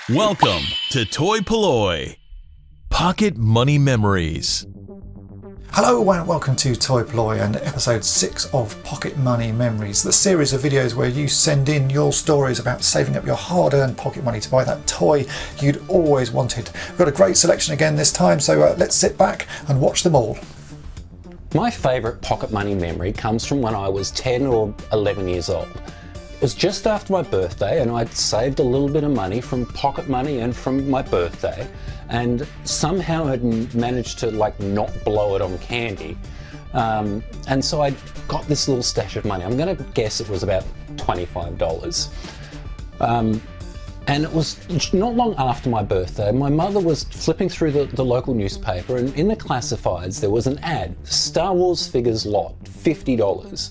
Welcome to toy-polloi, Pocket Money Memories. Hello and welcome to toy-polloi and episode 6 of Pocket Money Memories, the series of videos where you send in your stories about saving up your hard-earned pocket money to buy that toy you'd always wanted. We've got a great selection again this time, so let's sit back and watch them all. My favourite pocket money memory comes from when I was 10 or 11 years old. It was just after my birthday and I'd saved a little bit of money from pocket money and from my birthday, and somehow had managed to not blow it on candy. And so I got this little stash of money. I'm going to guess it was about $25. And it was not long after my birthday. My mother was flipping through the local newspaper, and in the classifieds there was an ad, Star Wars figures lot, $50.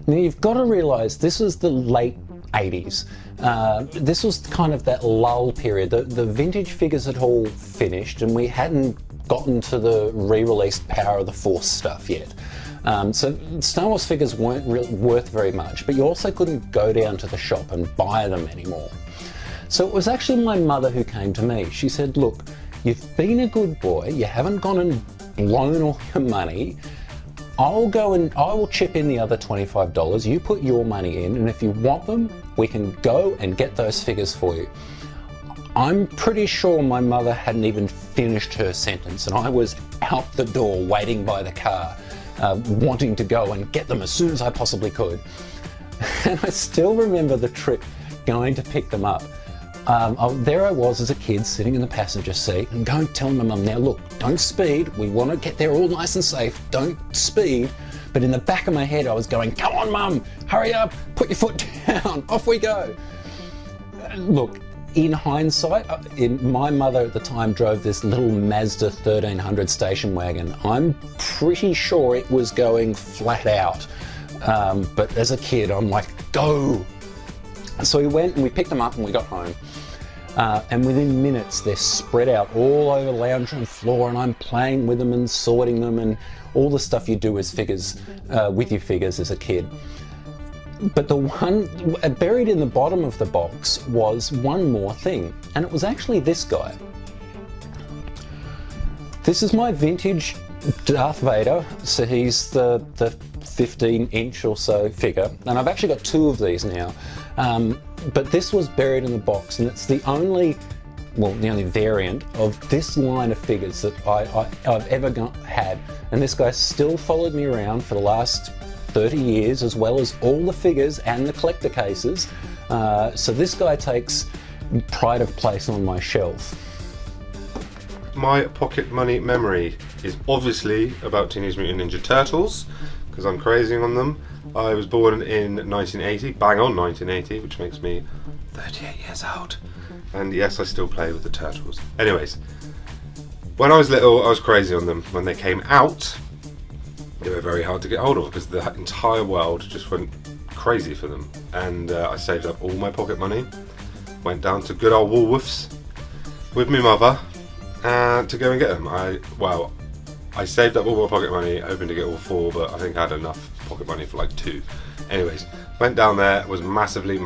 Now you've got to realise this was the late 80s. This was kind of that lull period. The vintage figures had all finished and we hadn't gotten to the re-released Power of the Force stuff yet. So Star Wars figures weren't worth very much, but you also couldn't go down to the shop and buy them anymore. So it was actually my mother who came to me. She said, look, you've been a good boy, you haven't gone and blown all your money. I will chip in the other $25, you put your money in, and if you want them, we can go and get those figures for you. I'm pretty sure my mother hadn't even finished her sentence and I was out the door waiting by the car, wanting to go and get them as soon as I possibly could. And I still remember the trip going to pick them up. There I was as a kid sitting in the passenger seat and going telling my mum, now look, don't speed, we want to get there all nice and safe, don't speed. But in the back of my head I was going, come on mum, hurry up, put your foot down, off we go. Look, in hindsight, my mother at the time drove this little Mazda 1300 station wagon. I'm pretty sure it was going flat out. But as a kid I'm like, go. So we went and we picked them up and we got home. And within minutes they're spread out all over the lounge room floor and I'm playing with them and sorting them and all the stuff you do as figures, with your figures as a kid. But the one buried in the bottom of the box was one more thing, and it was actually this guy. This is my vintage Darth Vader, so he's the 15-inch or so figure, and I've actually got two of these now. But this was buried in the box, and it's the only variant of this line of figures that I've ever had. And this guy still followed me around for the last 30 years, as well as all the figures and the collector cases. So this guy takes pride of place on my shelf. My pocket money memory is obviously about Teenage Mutant Ninja Turtles, because I'm crazy on them. I was born in 1980, bang on 1980, which makes me 38 years old. And yes, I still play with the Turtles. Anyways, when I was little, I was crazy on them. When they came out, they were very hard to get hold of because the entire world just went crazy for them. And I saved up all my pocket money, went down to good old Woolworths with my mother to go and get them. I saved up all my pocket money, hoping to get all four, but I think I had enough pocket money for like two. Anyways, went down there, was massively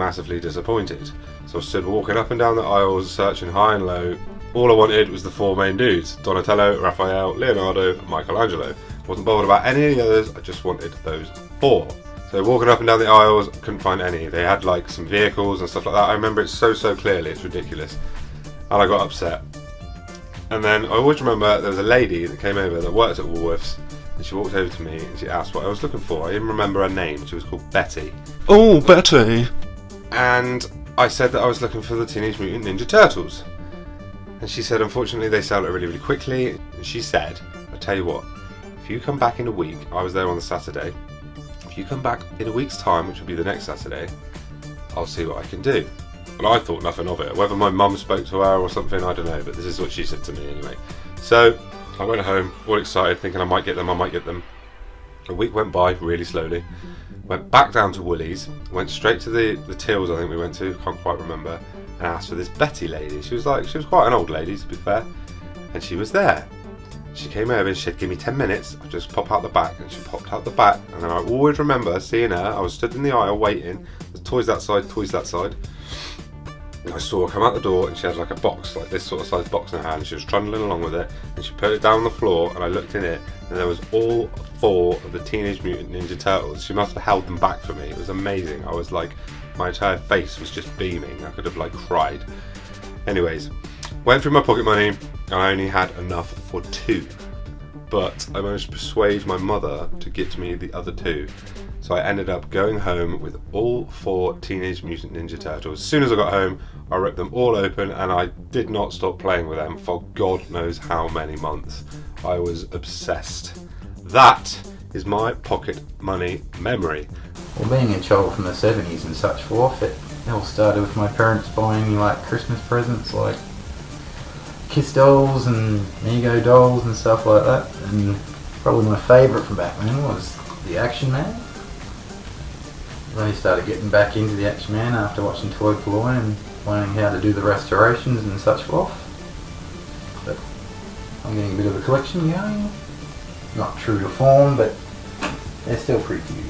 disappointed. So I stood walking up and down the aisles, searching high and low. All I wanted was the four main dudes: Donatello, Raphael, Leonardo, and Michelangelo. Wasn't bothered about any of the others, I just wanted those four. So walking up and down the aisles, couldn't find any. They had like some vehicles and stuff like that. I remember it so clearly, it's ridiculous. And I got upset. And then I always remember there was a lady that came over that worked at Woolworths, and she walked over to me and she asked what I was looking for. I even remember her name. She was called Betty. Oh, Betty! And I said that I was looking for the Teenage Mutant Ninja Turtles. And she said, unfortunately, they sell it really quickly. And she said, I'll tell you what, if you come back in a week, I was there on the Saturday, if you come back in a week's time, which will be the next Saturday, I'll see what I can do. And I thought nothing of it. Whether my mum spoke to her or something, I don't know, but this is what she said to me anyway. So I went home, all excited, thinking I might get them. A week went by really slowly. Went back down to Woolies, went straight to the tills I think we went to, can't quite remember, and asked for this Betty lady. She was quite an old lady, to be fair, and she was there. She came over and she said, give me 10 minutes, I'll just pop out the back. And she popped out the back, and then I always remember seeing her. I was stood in the aisle waiting, there's toys that side, toys that side. And I saw her come out the door, and she had like a box, like this sort of size box in her hand, and she was trundling along with it, and she put it down on the floor, and I looked in it, and there was all 4 of the Teenage Mutant Ninja Turtles. She must have held them back for me. It was amazing. I was like, my entire face was just beaming. I could have like cried. Anyways, went through my pocket money, and I only had enough for 2. But I managed to persuade my mother to get me the other 2. So I ended up going home with all 4 Teenage Mutant Ninja Turtles. As soon as I got home, I ripped them all open, and I did not stop playing with them for God knows how many months. I was obsessed. That is my pocket money memory. Well, being a child from the 70s and such forth, it all started with my parents buying me like Christmas presents, like Kiss dolls and Ego dolls and stuff like that. And probably my favourite from back then was the Action Man. I only started getting back into the Action Man after watching toy-polloi and learning how to do the restorations and such forth. But I'm getting a bit of a collection going. Not true to form, but they're still pretty cute.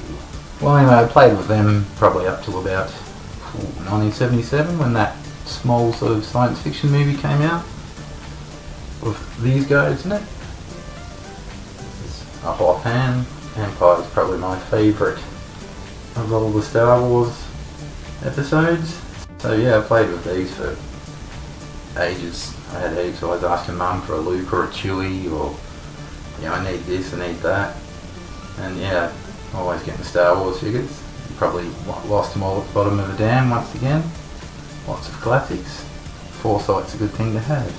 Well, anyway, I played with them probably up till about 1977 when that small sort of science fiction movie came out with these guys in it. This is a hot pan. Empire is probably my favourite of all the Star Wars episodes. So yeah, I played with these for ages. I had heaps. I was asking Mum for a Luke or a Chewie, or I need this, I need that. And yeah, always getting Star Wars figures. Probably lost them all at the bottom of a dam once again. Lots of classics. Foresight's a good thing to have.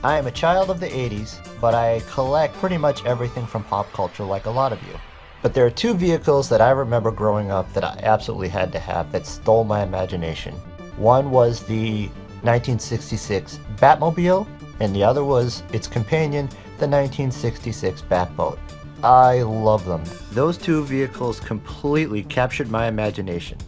I am a child of the 80s, but I collect pretty much everything from pop culture like a lot of you. But there are 2 vehicles that I remember growing up that I absolutely had to have that stole my imagination. One was the 1966 Batmobile, and the other was its companion, the 1966 Batboat. I love them. Those 2 vehicles completely captured my imagination.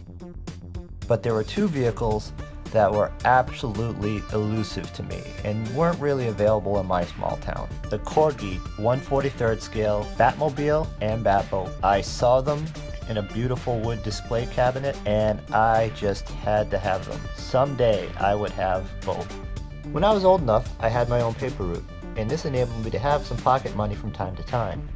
But there were 2 vehicles that were absolutely elusive to me and weren't really available in my small town. The Corgi 1/43rd scale Batmobile and Batboat. I saw them in a beautiful wood display cabinet, and I just had to have them. Someday I would have both. When I was old enough, I had my own paper route, and this enabled me to have some pocket money from time to time.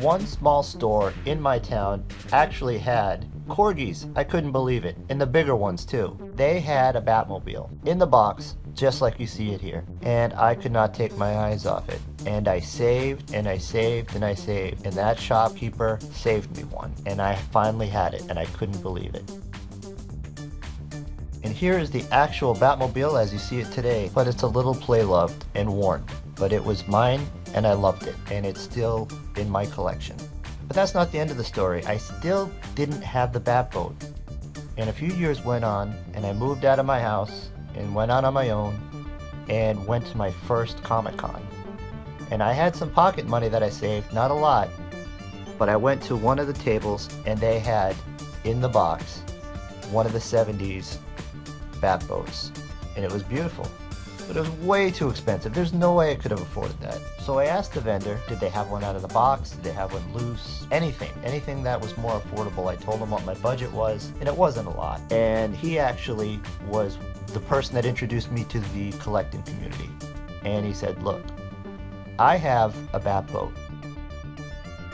One small store in my town actually had Corgis. I couldn't believe it. And the bigger ones too. They had a Batmobile in the box, just like you see it here. And I could not take my eyes off it. And I saved and I saved and I saved. And that shopkeeper saved me one. And I finally had it, and I couldn't believe it. And here is the actual Batmobile as you see it today. But it's a little play-loved and worn. But it was mine, and I loved it. And it's still in my collection. But that's not the end of the story. I still didn't have the Batboat. And a few years went on, and I moved out of my house and went out on my own and went to my first Comic-Con. And I had some pocket money that I saved, not a lot, but I went to one of the tables and they had in the box one of the 70s Batboats. And it was beautiful. But it was way too expensive. There's no way I could have afforded that. So I asked the vendor, did they have one out of the box? Did they have one loose? Anything that was more affordable. I told him what my budget was, and it wasn't a lot. And he actually was the person that introduced me to the collecting community. And he said, look, I have a Batboat.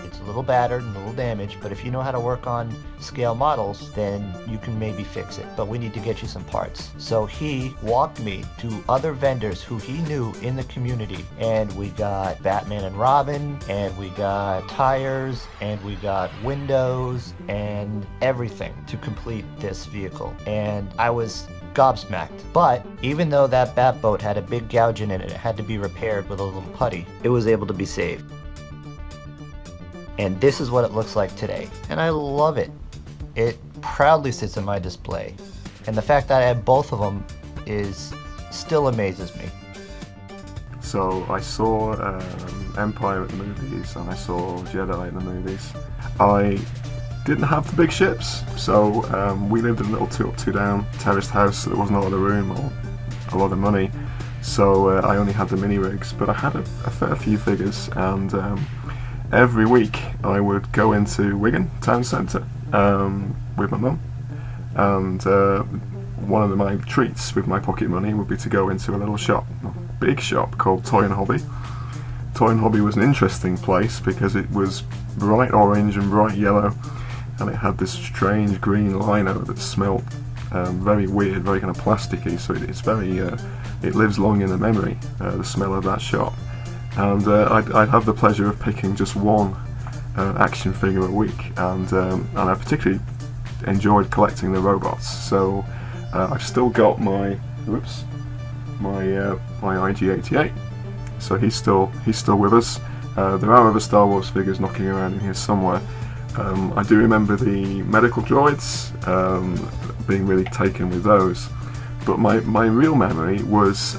It's a little battered and a little damaged, but if you know how to work on scale models, then you can maybe fix it. But we need to get you some parts. So he walked me to other vendors who he knew in the community. And we got Batman and Robin, and we got tires, and we got windows, and everything to complete this vehicle. And I was gobsmacked. But even though that Batboat had a big gouge in it, it had to be repaired with a little putty, it was able to be saved. And this is what it looks like today. And I love it. It proudly sits in my display. And the fact that I have both of them still amazes me. So I saw Empire at the movies, and I saw Jedi at the movies. I didn't have the big ships, so we lived in a little 2 up 2 down terraced house, so there wasn't a lot of room or a lot of money. so I only had the mini rigs, but I had a fair few figures, and every week I would go into Wigan town centre with my mum, and one of my treats with my pocket money would be to go into a little shop, a big shop called Toy and Hobby. Toy and Hobby was an interesting place because it was bright orange and bright yellow, and it had this strange green lino that smelled very weird, very kind of plasticky, so it's very, it lives long in the memory, the smell of that shop. And I'd have the pleasure of picking just one action figure a week, and I particularly enjoyed collecting the robots. So I've still got my IG-88. So he's still with us. There are other Star Wars figures knocking around in here somewhere. I do remember the medical droids, being really taken with those. But my real memory was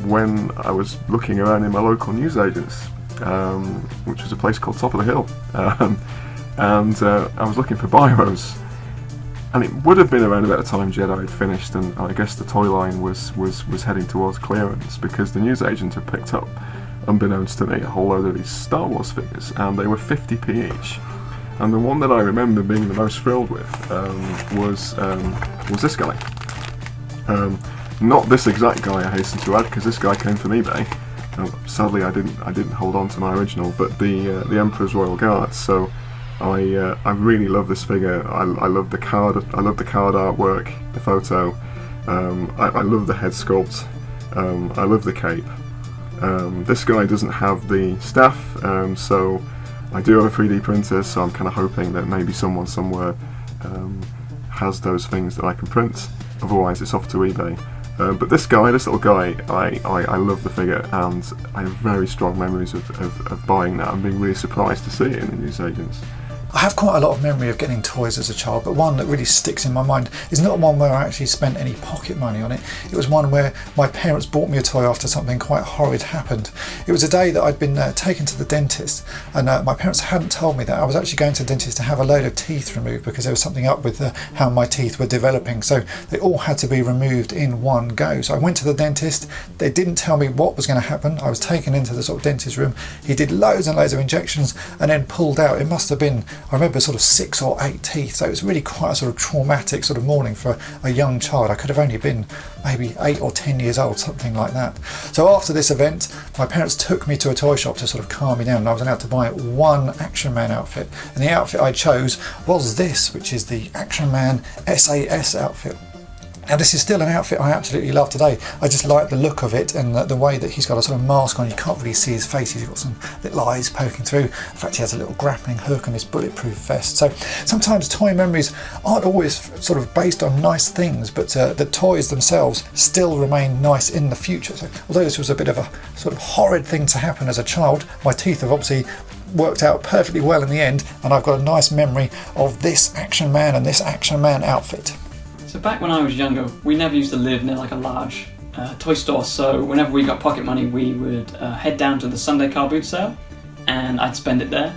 when I was looking around in my local newsagents, which was a place called Top of the Hill, and I was looking for biros. And it would have been around about the time Jedi had finished, and I guess the toy line was heading towards clearance, because the newsagent had picked up, unbeknownst to me, a whole load of these Star Wars figures, and they were 50p each. And the one that I remember being the most thrilled with was this guy. Not this exact guy, I hasten to add, because this guy came from eBay. Sadly, I didn't hold on to my original, but the Emperor's Royal Guard. So I really love this figure. I love the card. I love the card artwork, the photo. I love the head sculpt. I love the cape. This guy doesn't have the staff, so I do have a 3D printer. So I'm kind of hoping that maybe someone somewhere has those things that I can print. Otherwise, it's off to eBay. But this little guy, I love the figure, and I have very strong memories of buying that and being really surprised to see it in the newsagents. I have quite a lot of memory of getting toys as a child, but one that really sticks in my mind is not one where I actually spent any pocket money on it. It was one where my parents bought me a toy after something quite horrid happened. It was a day that I'd been taken to the dentist, and my parents hadn't told me that I was actually going to the dentist to have a load of teeth removed because there was something up with how my teeth were developing, so they all had to be removed in one go. So I went to the dentist. They didn't tell me what was going to happen. I was taken into the sort of dentist room. He did loads and loads of injections and then pulled out, it must have been, I remember, sort of 6 or 8 teeth. So it was really quite a sort of traumatic sort of morning for a young child. I could have only been maybe 8 or 10 years old, something like that. So after this event, my parents took me to a toy shop to sort of calm me down, and I was allowed to buy one Action Man outfit. And the outfit I chose was this, which is the Action Man SAS outfit. Now this is still an outfit I absolutely love today. I just like the look of it, and the way that he's got a sort of mask on. You can't really see his face. He's got some little eyes poking through. In fact, he has a little grappling hook on his bulletproof vest. So sometimes toy memories aren't always sort of based on nice things, but the toys themselves still remain nice in the future. So although this was a bit of a sort of horrid thing to happen as a child, my teeth have obviously worked out perfectly well in the end, and I've got a nice memory of this Action Man and this Action Man outfit. So back when I was younger, we never used to live near like a large toy store, so whenever we got pocket money we would head down to the Sunday car boot sale and I'd spend it there,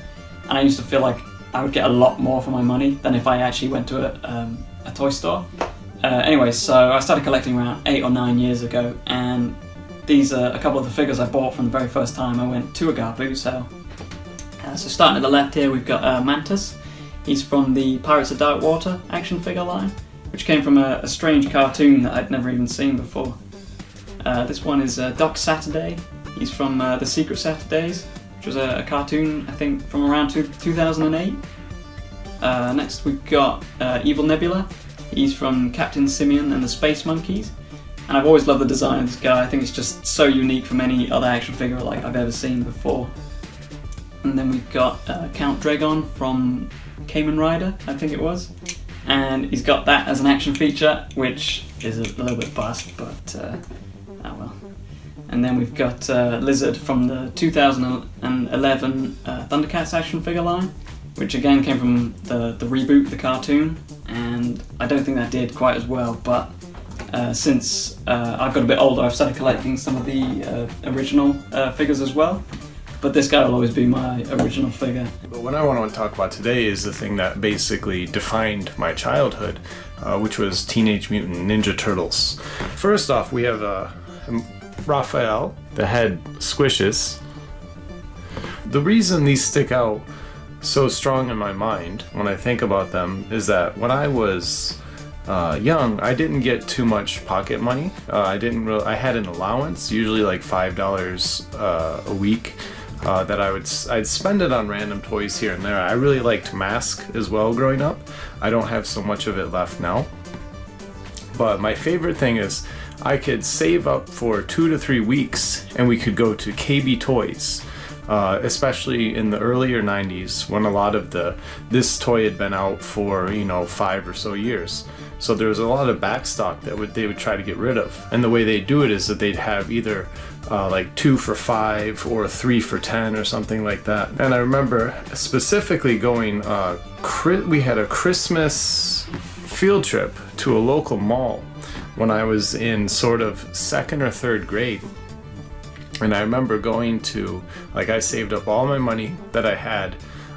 and I used to feel like I would get a lot more for my money than if I actually went to a toy store. Anyway, so I started collecting around 8 or 9 years ago, and these are a couple of the figures I bought from the very first time I went to a car boot sale. So starting at the left here we've got Mantis. He's from the Pirates of Darkwater action figure line, which came from a strange cartoon that I'd never even seen before. This one is Doc Saturday. He's from The Secret Saturdays, which was a cartoon, I think, from around 2008. Next we've got Evil Nebula. He's from Captain Simeon and the Space Monkeys. And I've always loved the design of this guy. I think it's just so unique from any other action figure like I've ever seen before. And then we've got Count Dragon from Kamen Rider, I think it was. And he's got that as an action feature, which is a little bit bust, but oh well. And then we've got Lizard from the 2011 Thundercats action figure line, which again came from the reboot, the cartoon, and I don't think that did quite as well, but since I've got a bit older, I've started collecting some of the original figures as well. But this guy will always be my original figure. But what I want to talk about today is the thing that basically defined my childhood, which was Teenage Mutant Ninja Turtles. First off, we have Raphael, the head squishes. The reason these stick out so strong in my mind when I think about them is that when I was young, I didn't get too much pocket money. I had an allowance, usually like $5 a week, that I'd spend it on random toys here and there. I really liked Mask as well growing up. I don't have so much of it left now. But my favorite thing is I could save up for 2 to 3 weeks and we could go to KB Toys. Especially in the earlier 90s when a lot of this toy had been out for 5 or so years, so there was a lot of backstock that they would try to get rid of. And the way they do it is that they'd have either like 2 for $5 or 3 for $10 or something like that. And I remember specifically going, we had a Christmas field trip to a local mall when I was in sort of 2nd or 3rd grade. And I remember going to, I saved up all my money that I had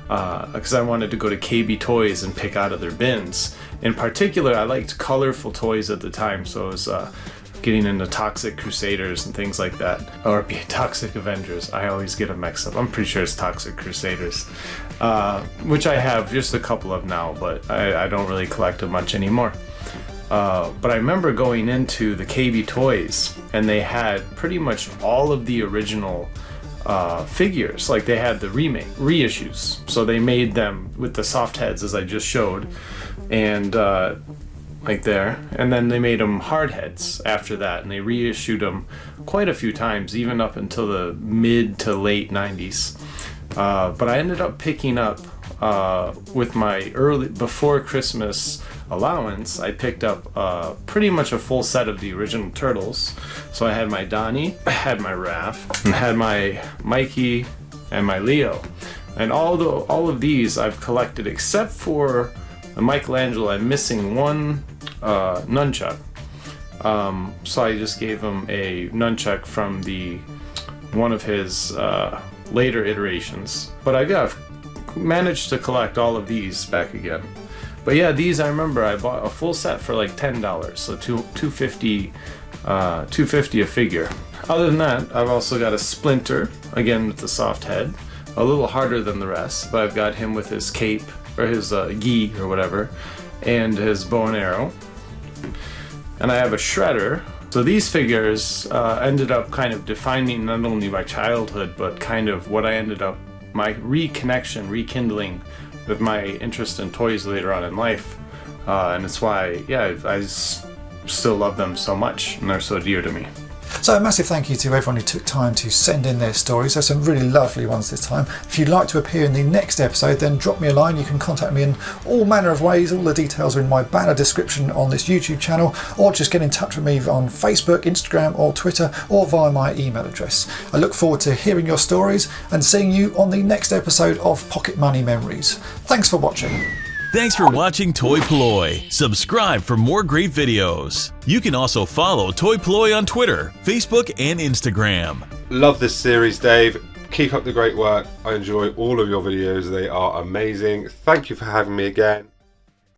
because I wanted to go to KB Toys and pick out of their bins. In particular, I liked colorful toys at the time, so I was getting into Toxic Crusaders and things like that. Or Toxic Avengers, I always get them mixed up. I'm pretty sure it's Toxic Crusaders, which I have just a couple of now, but I don't really collect them much anymore. But I remember going into the KB Toys and they had pretty much all of the original figures. Like they had the reissues. So they made them with the soft heads as I just showed, and like there. And then they made them hard heads after that, and they reissued them quite a few times, even up until the mid to late 90s. But I ended up picking up with my before Christmas allowance, I picked up pretty much a full set of the original Turtles. So I had my Donnie, I had my Raph, and had my Mikey and my Leo. And all of these I've collected except for the Michelangelo. I'm missing one nunchuck. So I just gave him a nunchuck from one of his later iterations. But I managed to collect all of these back again. But yeah, these I remember I bought a full set for like $10, so $250 a figure. Other than that, I've also got a Splinter, again with the soft head, a little harder than the rest, but I've got him with his cape, or his gi or whatever, and his bow and arrow. And I have a Shredder. So these figures ended up kind of defining not only my childhood, but kind of what I ended up, my rekindling with my interest in toys later on in life. And it's why, I still love them so much, and they're so dear to me. So a massive thank you to everyone who took time to send in their stories. There's some really lovely ones this time. If you'd like to appear in the next episode, then drop me a line. You can contact me in all manner of ways. All the details are in my banner description on this YouTube channel, or just get in touch with me on Facebook, Instagram or Twitter, or via my email address. I look forward to hearing your stories and seeing you on the next episode of Pocket Money Memories. Thanks for watching. Thanks for watching toy-polloi. Subscribe for more great videos. You can also follow toy-polloi on Twitter, Facebook, and Instagram. Love this series, Dave. Keep up the great work. I enjoy all of your videos. They are amazing. Thank you for having me again.